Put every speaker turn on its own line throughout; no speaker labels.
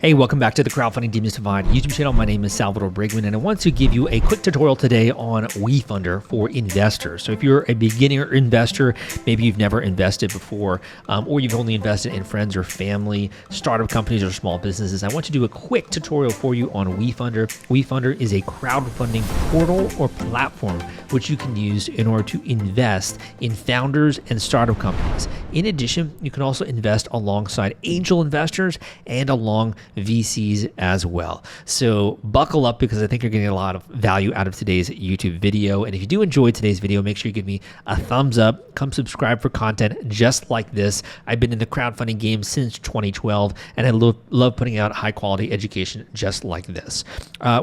Hey, welcome back to the Crowdfunding Demystified YouTube channel. My name is Salvador Briggman, and I want to give you a quick tutorial today on WeFunder for investors. So if you're a beginner investor, maybe you've never invested before, or you've only invested in friends or family, startup companies, or small businesses, I want to do a quick tutorial for you on WeFunder. WeFunder is a crowdfunding portal or platform which you can use in order to invest in founders and startup companies. In addition, you can also invest alongside angel investors and along VCs as well. So buckle up, because I think you're getting a lot of value out of today's YouTube video. And if you do enjoy today's video, make sure you give me a thumbs up. Come subscribe for content just like this. I've been in the crowdfunding game since 2012, and I love putting out high quality education just like this.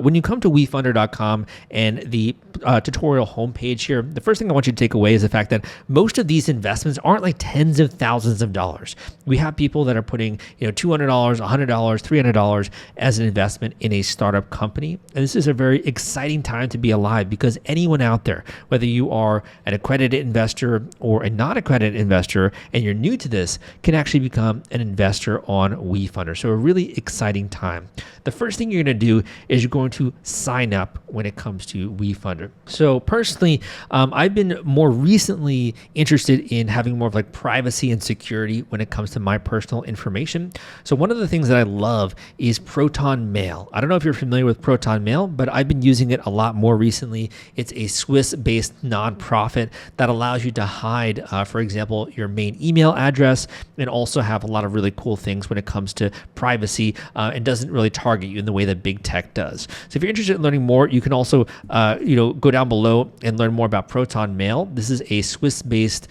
When you come to WeFunder.com and the tutorial homepage here, the first thing I want you to take away is the fact that most of these investments aren't like tens of thousands of dollars. We have people that are putting, $200, $100, $300 as an investment in a startup company. And this is a very exciting time to be alive, because anyone out there, whether you are an accredited investor or a non-accredited investor and you're new to this, can actually become an investor on WeFunder. So a really exciting time. The first thing you're going to do is you're going to sign up when it comes to WeFunder. So personally, I've been more recently interested in having more of like privacy and security when it comes to my personal information. So one of the things that I love is Proton Mail. I don't know if you're familiar with Proton Mail, but I've been using it a lot more recently. It's a Swiss-based nonprofit that allows you to hide, for example, your main email address, and also have a lot of really cool things when it comes to privacy, and doesn't really target you in the way that big tech does. So if you're interested in learning more, you can also go down below and learn more about Proton Mail. This is a Swiss-based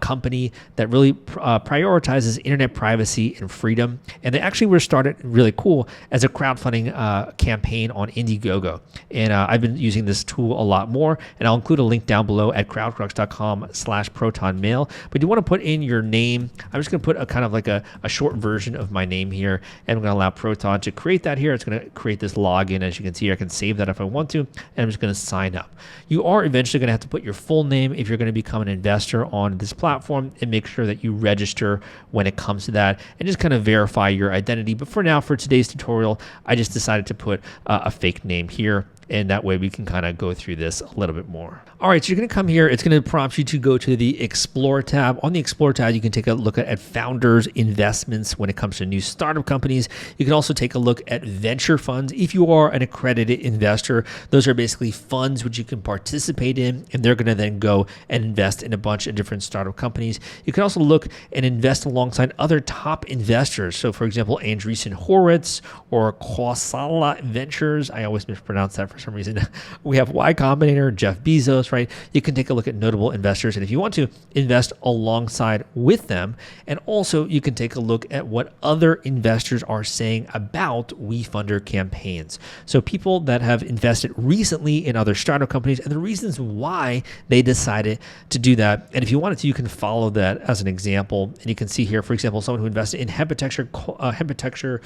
company that really prioritizes internet privacy and freedom. And they actually were started really cool as a crowdfunding campaign on Indiegogo. And I've been using this tool a lot more, and I'll include a link down below at crowdcrux.com/protonmail. But you want to put in your name. I'm just going to put a kind of like a short version of my name here, and I'm going to allow Proton to create that here. It's going to create this login. As you can see here, I can save that if I want to, and I'm just going to sign up. You are eventually going to have to put your full name if you're going to become an investor on this platform, and make sure that you register when it comes to that, and just kind of verify your identity. But for now, for today's tutorial, I just decided to put a fake name here, and that way we can kind of go through this a little bit more. All right, so you're going to come here. It's going to prompt you to go to the Explore tab. On the Explore tab, you can take a look at founders investments when it comes to new startup companies. You can also take a look at venture funds. If you are an accredited investor, those are basically funds which you can participate in, and they're going to then go and invest in a bunch of different startup companies. You can also look and invest alongside other top investors. So for example, Andreessen Horowitz or Kawsala Ventures. I always mispronounce that for some reason. We have Y Combinator, Jeff Bezos, right? You can take a look at notable investors, and if you want to invest alongside with them, and also you can take a look at what other investors are saying about WeFunder campaigns. So people that have invested recently in other startup companies and the reasons why they decided to do that. And if you wanted to, you can follow that as an example. And you can see here, for example, someone who invested in Hepatexture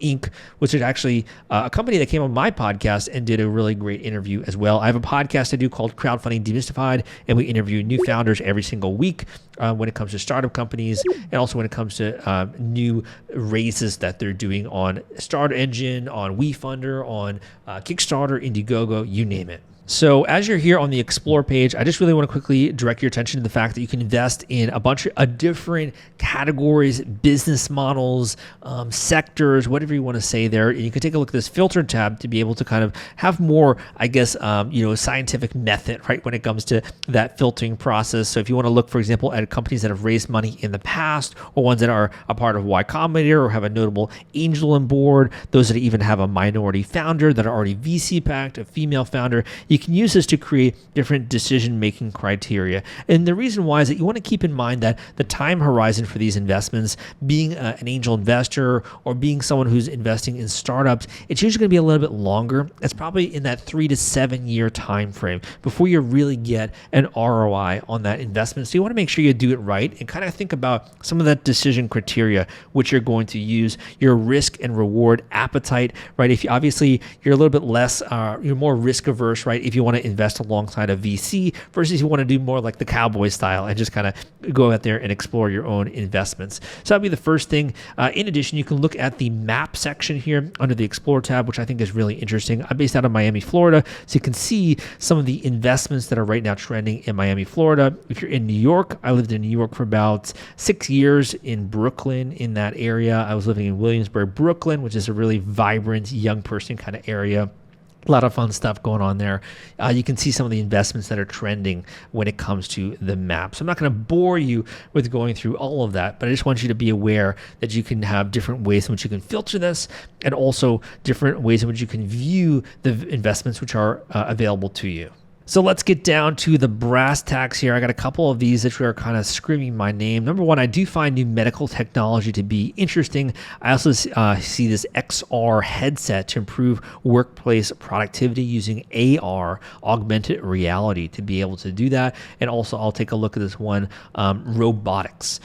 Inc., which is actually a company that came on my podcast and did a really great interview as well. I have a podcast I do called Crowdfunding Demystified, and we interview new founders every single week when it comes to startup companies, and also when it comes to new raises that they're doing on Start Engine, on WeFunder, on Kickstarter, Indiegogo, you name it. So as you're here on the Explore page, I just really want to quickly direct your attention to the fact that you can invest in a bunch of different categories, business models, sectors, whatever you want to say there. And you can take a look at this filter tab to be able to kind of have more, I guess, scientific method, right, when it comes to that filtering process. So if you want to look, for example, at companies that have raised money in the past, or ones that are a part of Y Combinator or have a notable angel on board, those that even have a minority founder that are already VC-backed, a female founder, you can use this to create different decision-making criteria. And the reason why is that you want to keep in mind that the time horizon for these investments, being an angel investor or being someone who's investing in startups, it's usually going to be a little bit longer. It's probably in that 3 to 7 year time frame before you really get an ROI on that investment. So you want to make sure you do it right and kind of think about some of that decision criteria which you're going to use, your risk and reward appetite, right? If you obviously you're a little bit less, you're more risk averse, right? great if you want to invest alongside a VC versus you want to do more like the cowboy style and just kind of go out there and explore your own investments. So that'd be the first thing. In addition, you can look at the map section here under the Explore tab, which I think is really interesting. I'm based out of Miami, Florida, so you can see some of the investments that are right now trending in Miami, Florida. If you're in New York, I lived in New York for about 6 years in Brooklyn, in that area. I was living in Williamsburg, Brooklyn, which is a really vibrant young person kind of area. A lot of fun stuff going on there. You can see some of the investments that are trending when it comes to the map. So I'm not going to bore you with going through all of that, but I just want you to be aware that you can have different ways in which you can filter this, and also different ways in which you can view the investments which are available to you. So let's get down to the brass tacks here. I got a couple of these that are kind of screaming my name. Number one, I do find new medical technology to be interesting. I also see this XR headset to improve workplace productivity using AR, augmented reality, to be able to do that. And also I'll take a look at this one, robotics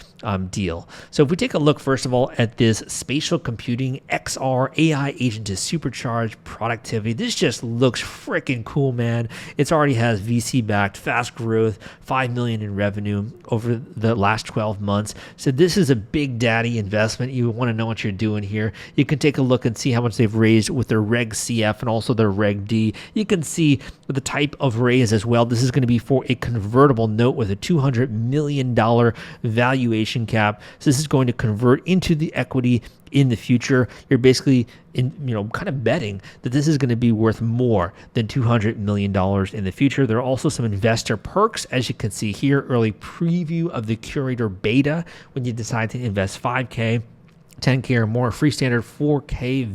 deal. So if we take a look, first of all, at this spatial computing XR AI agent to supercharge productivity, this just looks freaking cool, man. It's already has VC backed, fast growth, 5 million in revenue over the last 12 months. So this is a big daddy investment. You want to know what you're doing here. You can take a look and see how much they've raised with their Reg CF and also their Reg D. You can see the type of raise as well. This is going to be for a convertible note with a $200 million valuation cap. So this is going to convert into the equity in the future. You're basically kind of betting that this is going to be worth more than $200 million in the future. There are also some investor perks, as you can see here, early preview of the Curator beta when you decide to invest 5K. 10K or more, free standard 4K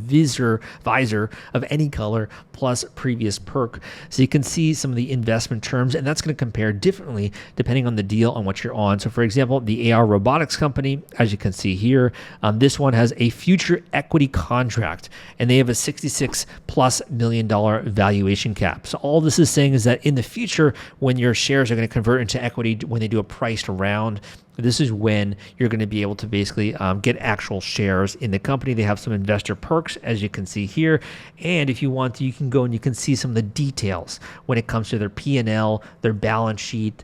visor of any color, plus previous perk. So you can see some of the investment terms, and that's going to compare differently depending on the deal on what you're on. So for example, the AR robotics company, as you can see here, this one has a future equity contract, and they have a $66+ million valuation cap. So all this is saying is that in the future, when your shares are going to convert into equity, when they do a priced round, this is when you're going to be able to basically get actual shares in the company. They have some investor perks, as you can see here. And if you want to, you can go and you can see some of the details when it comes to their P&L, their balance sheet.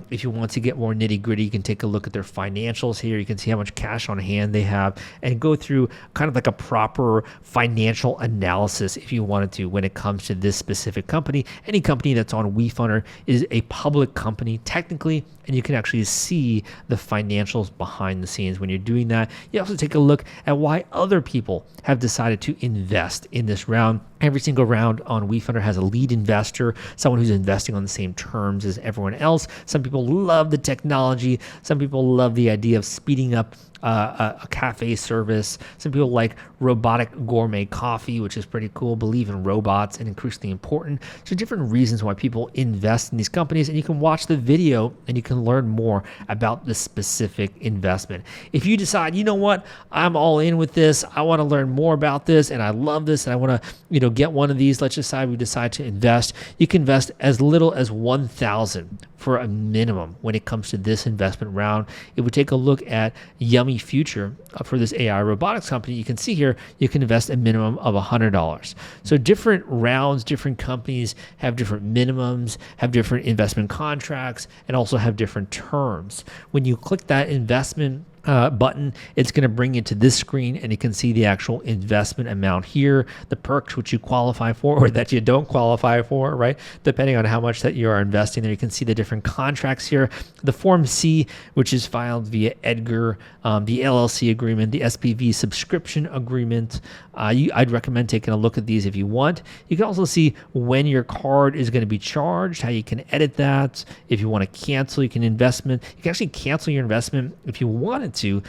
If you want to get more nitty gritty, you can take a look at their financials here. You can see how much cash on hand they have and go through kind of like a proper financial analysis if you wanted to when it comes to this specific company. Any company that's on WeFunder is a public company technically, and you can actually see the financials behind the scenes when you're doing that. You also take a look at why other people have decided to invest in this round. Every single round on WeFunder has a lead investor, someone who's investing on the same terms as everyone else. Some people love the technology. Some people love the idea of speeding up a cafe service. Some people like robotic gourmet coffee, which is pretty cool, believe in robots and increasingly important. So different reasons why people invest in these companies, and you can watch the video and you can learn more about the specific investment. If you decide, you know what, I'm all in with this, I want to learn more about this, and I love this, and I want to, get one of these, let's decide we decide to invest. You can invest as little as $1,000 for a minimum when it comes to this investment round. If we take a look at Yummy Future for this AI robotics company, you can see here you can invest a minimum of $100. So different rounds, different companies have different minimums, have different investment contracts, and also have different terms. When you click that investment button, it's going to bring you to this screen, and you can see the actual investment amount here, the perks which you qualify for or that you don't qualify for, right? Depending on how much that you are investing there. You can see the different contracts here. The Form C, which is filed via Edgar, the LLC agreement, the SPV subscription agreement. I'd recommend taking a look at these if you want. You can also see when your card is going to be charged, how you can edit that. If you want to cancel, you can actually cancel your investment if you wanted to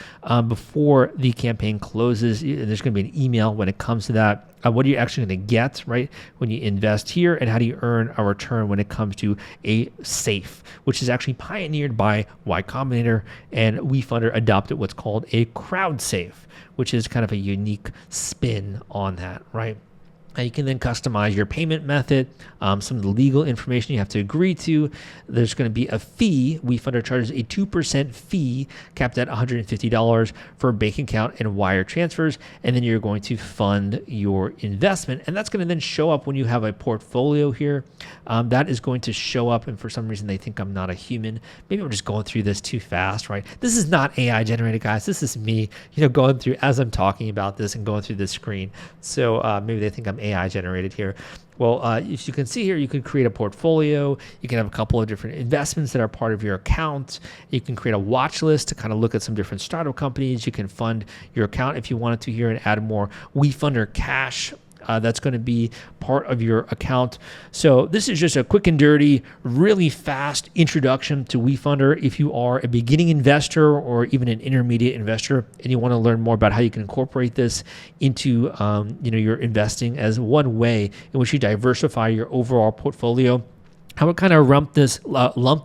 before the campaign closes. There's going to be an email when it comes to that. What are you actually going to get, right, when you invest here, and how do you earn a return when it comes to a SAFE, which is actually pioneered by Y Combinator, and WeFunder adopted what's called a crowd SAFE, which is kind of a unique spin on that, right? You can then customize your payment method, some of the legal information you have to agree to. There's going to be a fee. WeFunder charges a 2% fee capped at $150 for bank account and wire transfers. And then you're going to fund your investment. And that's going to then show up when you have a portfolio here. That is going to show up. And for some reason, they think I'm not a human. Maybe I'm just going through this too fast, right? This is not AI generated, guys. This is me, going through as I'm talking about this and going through this screen. So maybe they think I'm AI generated here. Well, if you can see here, you can create a portfolio. You can have a couple of different investments that are part of your account. You can create a watch list to kind of look at some different startup companies. You can fund your account if you wanted to here and add more WeFunder cash. That's going to be part of your account. So this is just a quick and dirty, really fast introduction to WeFunder. If you are a beginning investor or even an intermediate investor and you want to learn more about how you can incorporate this into your investing as one way in which you diversify your overall portfolio, I would kind of lump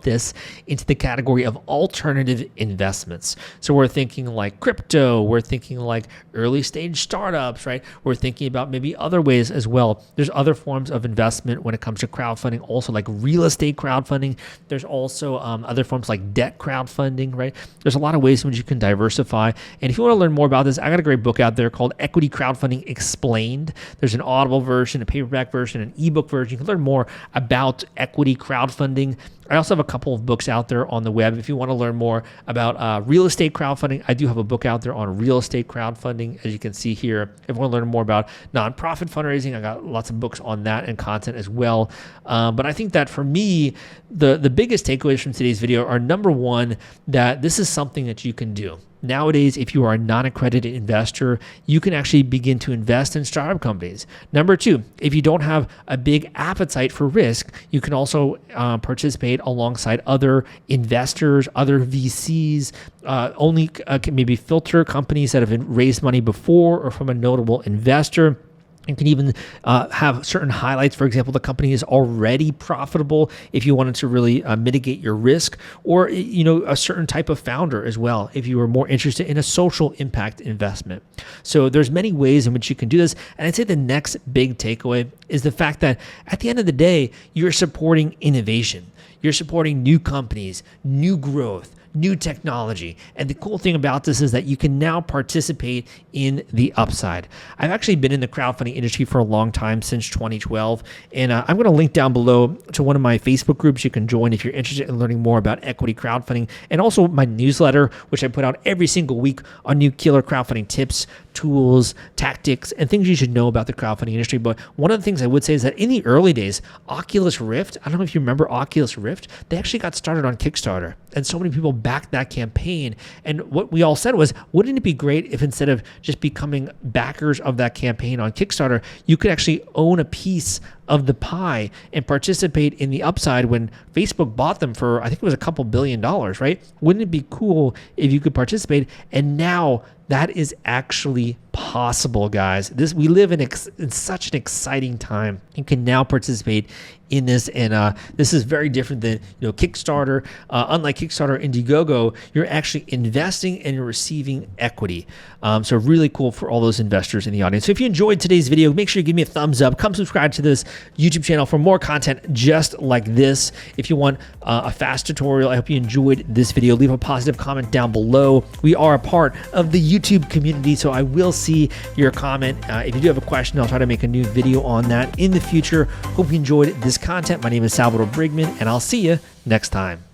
this into the category of alternative investments. So we're thinking like crypto, we're thinking like early stage startups, right? We're thinking about maybe other ways as well. There's other forms of investment when it comes to crowdfunding, also like real estate crowdfunding. There's also other forms like debt crowdfunding, right? There's a lot of ways in which you can diversify. And if you want to learn more about this, I got a great book out there called Equity Crowdfunding Explained. There's an Audible version, a paperback version, an ebook version. You can learn more about equity crowdfunding. I also have a couple of books out there on the web. If you want to learn more about real estate crowdfunding, I do have a book out there on real estate crowdfunding, as you can see here. If you want to learn more about nonprofit fundraising, I got lots of books on that and content as well. But I think that for me, the biggest takeaways from today's video are, number one, that this is something that you can do. Nowadays, if you are a non-accredited investor, you can actually begin to invest in startup companies. Number two, if you don't have a big appetite for risk, you can also participate alongside other investors, other VCs. Can maybe filter companies that have raised money before or from a notable investor. You can even have certain highlights. For example, the company is already profitable if you wanted to really mitigate your risk, or a certain type of founder as well if you are more interested in a social impact investment. So there's many ways in which you can do this. And I'd say the next big takeaway is the fact that at the end of the day, you're supporting innovation. You're supporting new companies, new growth, new technology. And the cool thing about this is that you can now participate in the upside. I've actually been in the crowdfunding industry for a long time, since 2012. And I'm going to link down below to one of my Facebook groups you can join if you're interested in learning more about equity crowdfunding, and also my newsletter, which I put out every single week on new killer crowdfunding tips, tools, tactics, and things you should know about the crowdfunding industry. But one of the things I would say is that in the early days, Oculus Rift, I don't know if you remember Oculus Rift, they actually got started on Kickstarter. And so many people backed that campaign. And what we all said was, wouldn't it be great if instead of just becoming backers of that campaign on Kickstarter, you could actually own a piece of the pie and participate in the upside when Facebook bought them for, I think it was a couple $1 billion, right? Wouldn't it be cool if you could participate? And now that is actually possible, guys. We live in such an exciting time. You can now participate in this, and this is very different than Kickstarter. Unlike Kickstarter, Indiegogo, you're actually investing and you're receiving equity. So really cool for all those investors in the audience. So if you enjoyed today's video, make sure you give me a thumbs up. Come subscribe to this YouTube channel for more content just like this. If you want a fast tutorial, I hope you enjoyed this video. Leave a positive comment down below. We are a part of the YouTube community, so I will see your comment. If you do have a question, I'll try to make a new video on that in the future. Hope you enjoyed this content. My name is Salvador Briggman, and I'll see you next time.